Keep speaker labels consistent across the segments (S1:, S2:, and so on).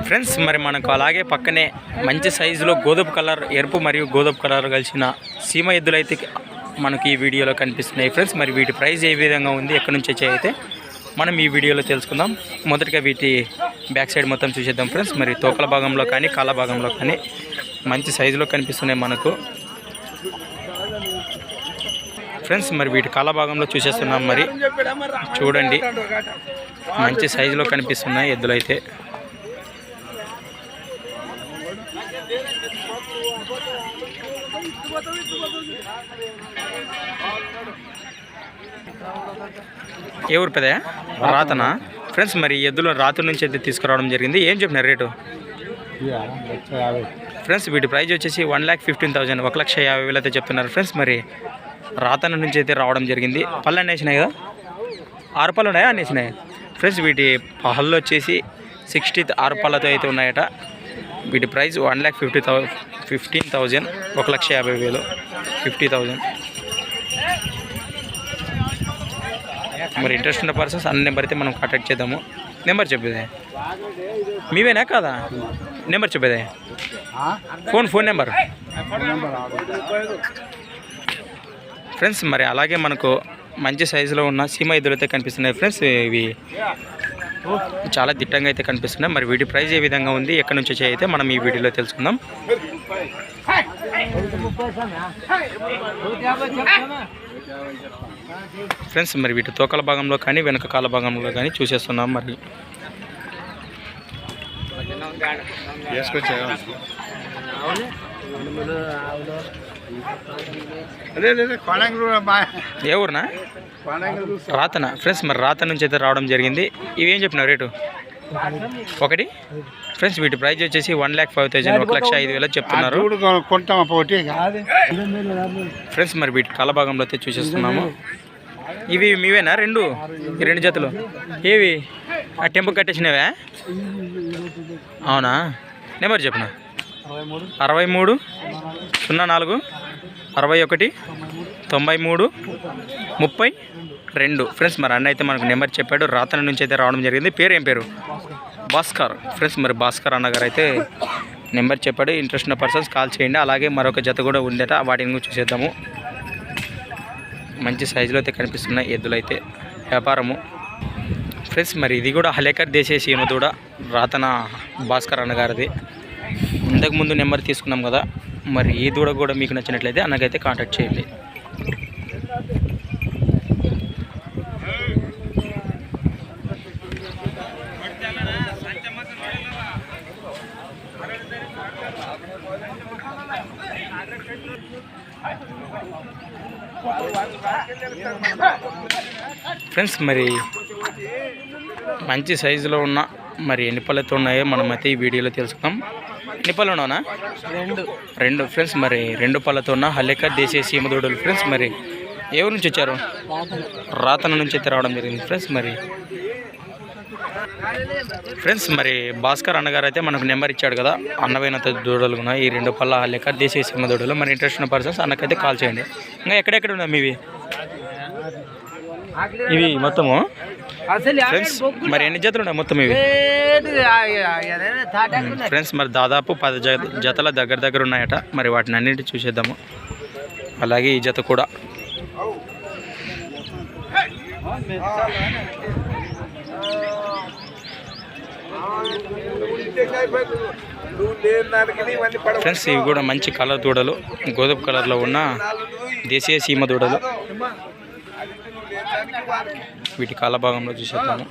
S1: Friends మరి మనకు అలాగే పక్కనే మంచి సైజులో గోధుమ కలర్, ఎరుపు మరియు గోధుమ కలర్ కలిసిన సీమ ఎద్దులు అయితే మనకి ఈ వీడియోలో కనిపిస్తున్నాయి ఫ్రెండ్స్. మరి వీటి ప్రైస్ ఏ విధంగా ఉంది, ఎక్కడి నుంచి వచ్చాయి అయితే మనం ఈ వీడియోలో తెలుసుకుందాం. మొదటిగా వీటి బ్యాక్ సైడ్ మొత్తం చూసేద్దాం ఫ్రెండ్స్. మరి తోకల భాగంలో కానీ కాళ్ళ భాగంలో కానీ మంచి సైజులో కనిపిస్తున్నాయి మనకు ఫ్రెండ్స్. మరి వీటి కాళ్ళ భాగంలో చూసేస్తున్నాం. మరి చూడండి మంచి సైజులో కనిపిస్తున్నాయి ఎద్దులు అయితే. ఏ ఊరు పెద్దయా? రాతనా ఫ్రెండ్స్. మరి ఎద్దులు రాత్రి నుంచి అయితే తీసుకురావడం జరిగింది. ఏం చెప్పినారు రేటు ఫ్రెండ్స్? వీటి ప్రైజ్ వచ్చేసి 1,15,000, 1,50,000 అయితే చెప్తున్నారు ఫ్రెండ్స్. మరి రాతన నుంచి అయితే రావడం జరిగింది. పళ్ళు అన్నీ వేసినాయి కదా, 6 పళ్ళు ఉన్నాయా? అన్నీ వేసినాయి ఫ్రెండ్స్. వీటి పళ్ళు వచ్చేసి 6 పళ్ళతో అయితే ఉన్నాయట. వీటి ప్రైజ్ 1,15,000, 1,50,000, 50,000. మరి ఇంట్రెస్ట్ ఉన్న పర్సన్స్ అన్ని నెంబర్ అయితే మనం కాంటాక్ట్ చేద్దాము. నెంబర్ చెప్పేదే మీవేనా కాదా? నెంబర్ చెప్పేదే ఫోన్ నెంబర్ ఫ్రెండ్స్. మరి అలాగే మనకు మంచి సైజులో ఉన్న సీమ ఎద్దులు అయితే కనిపిస్తున్నాయి ఫ్రెండ్స్. ఇవి చాలా దిట్టంగా అయితే కనిపిస్తున్నాయి. మరి వీటి ప్రైస్ ఏ విధంగా ఉంది, ఎక్కడి నుంచి వచ్చాయి అయితే మనం ఈ వీడియోలో తెలుసుకుందాం. ఫ్రెండ్స్ మరి వీటి తోకల భాగంలో కానీ వెనక కాల భాగంలో కానీ చూసేస్తున్నాం. మరి ఏ ఊరునా? రాతన ఫ్రెండ్స్. మరి రాత నుంచి అయితే రావడం జరిగింది. ఇవేం చెప్పినావు రేటు? ఒకటి ఫ్రెండ్స్. వీటి ప్రైజ్ వచ్చేసి 1,05,000, 1,05,000 చెప్తున్నారు ఫ్రెండ్స్. మరి వీటి కాల భాగంలో అయితే చూసేస్తున్నాము. ఇవి మీవేనా రెండు? ఈ రెండు జతలు ఏవి? ఆ టెంపు కట్టేసినవే? అవునా? నెంబర్ చెప్పిన 63 04 61 93 32 ఫ్రెండ్స్. మరి అన్న అయితే మనకు నెంబర్ చెప్పాడు. రాతన నుంచి అయితే రావడం జరిగింది. పేరు ఏం పేరు? భాస్కర్ ఫ్రెండ్స్. మరి భాస్కర్ అన్నగారు అయితే నెంబర్ చెప్పాడు. ఇంట్రెస్ట్ ఉన్న పర్సన్స్ కాల్ చేయండి. అలాగే మరొక జత కూడా ఉందట, వాటిని కూడా చూసేద్దాము. మంచి సైజులో అయితే కనిపిస్తున్నాయి ఎద్దులు అయితే వ్యాపారము ఫ్రెండ్స్. మరి ఇది కూడా హలేకర్ దేశీయ సీమ దూడ, రాతన భాస్కర్ అన్నగారిది. ఇంతకుముందు నెంబర్ తీసుకున్నాం కదా. మరి ఈ దూడ కూడా మీకు నచ్చినట్లయితే అన్నకైతే కాంటాక్ట్ చేయండి. ఫ్రెండ్స్ మరి మంచి సైజులో ఉన్న మరి ఎన్ని పళ్ళతో ఉన్నాయో మనమైతే ఈ వీడియోలో తెలుసుకుందాం. ఎన్ని పళ్ళు ఉన్నావునా? రెండు ఫ్రెండ్స్. మరి 2 పళ్ళతో ఉన్న హలేకర్ దేశీయ సీమ దూడలు ఫ్రెండ్స్. మరి ఏ ఊరు నుంచి వచ్చారు? రాతన నుంచి అయితే రావడం జరిగింది ఫ్రెండ్స్. మరి భాస్కర్ అన్నగారు అయితే మనకు నెంబర్ ఇచ్చాడు కదా. అన్నమైన దూడలు ఉన్నాయి ఈ 2 పళ్ళ హలేకర్ దేశీయ సీమ దూడలు. మరి ఇంట్రెస్ట్ ఉన్న పర్సన్స్ అన్నకైతే కాల్ చేయండి. ఇంకా ఎక్కడెక్కడ ఉన్నాయి మీవి? ఇవి మొత్తము ఫ్రెండ్స్. మరి ఎన్ని జతలు ఉన్నాయి మొత్తం ఇవి ఫ్రెండ్స్? మరి దాదాపు 10 జతల దగ్గర ఉన్నాయట. మరి వాటిని అన్నింటి చూసేద్దాము. అలాగే ఈ జత కూడా ఫ్రెండ్స్. ఇవి కూడా మంచి కలర్ దూడలు, గోధుమ కలర్లో ఉన్న దేశీయ సీమ దూడలు. వీటి కాళ్ళ భాగంలో చూసేద్దాము.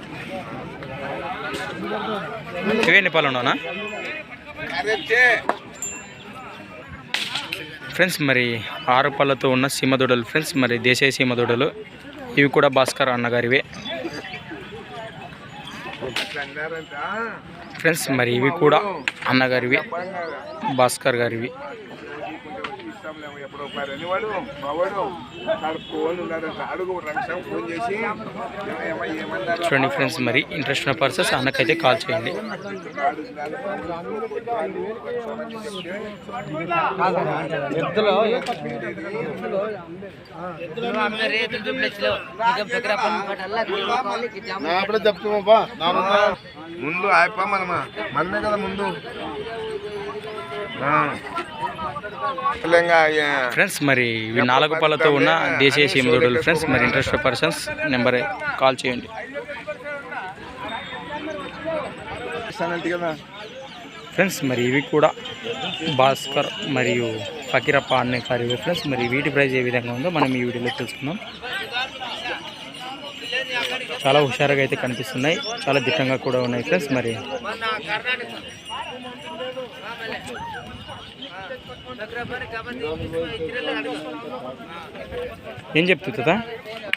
S1: ఇవేన్ని పాలు ఉన్నావునా ఫ్రెండ్స్? మరి 6 పళ్ళతో ఉన్న సీమ దూడలు ఫ్రెండ్స్. మరి దేశీయ సీమ దూడలు ఇవి కూడా భాస్కర్ అన్నగారివే ఫ్రెండ్స్. మరి ఇవి కూడా అన్నగారివి, భాస్కర్ గారివి.
S2: ఎప్పుడో ఒకసారి అనేవాడు మావాడు ఫోన్ ఉన్నాడంట అడుగు రక్షణ ఫోన్ చేసి ఏమన్నారు
S1: చూడండి ఫ్రెండ్స్, మరి ఇంట్రెస్ట్ ఉన్న పర్సన్స్ అన్నకైతే కాల్ చేయండి.
S2: ముందు ఆయప్ప మనమే కదా ముందు
S1: ఫ్రెండ్స్, మరి ఇవి 4 పళ్ళతో ఉన్న దేశీయ సీమదూడలు ఫ్రెండ్స్. మరి ఇంట్రెస్ట్ పర్సన్స్ నెంబర్ కాల్ చేయండి. ఫ్రెండ్స్, మరి ఇవి కూడా భాస్కర్ మరియు ఫకీరప్ప అనే కారు ఫ్రెండ్స్. మరి వీటి ప్రైస్ ఏ విధంగా ఉందో మనం ఈ వీడియోలో తెలుసుకుందాం. చాలా హుషారుగా అయితే కనిపిస్తున్నాయి, చాలా దిట్టంగా కూడా ఉన్నాయి ఫ్రెండ్స్. మరి ఏం చెప్తుందా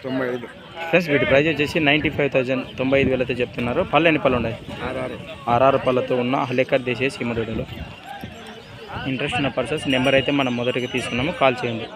S2: 95
S1: ఫ్రెండ్స్? వీటి ప్రైస్ వచ్చేసి 95,000 95,000 అయితే చెప్తున్నారు. పళ్ళు ఎన్ని పళ్ళు ఉన్నాయి? 6 పళ్ళతో ఉన్న హలేకర్ దేశీయ సీమదూడలు. ఇంట్రెస్ట్ ఉన్న పర్సన్స్ నెంబర్ అయితే మనం మొదటిగా తీసుకున్నాము, కాల్ చేయండి.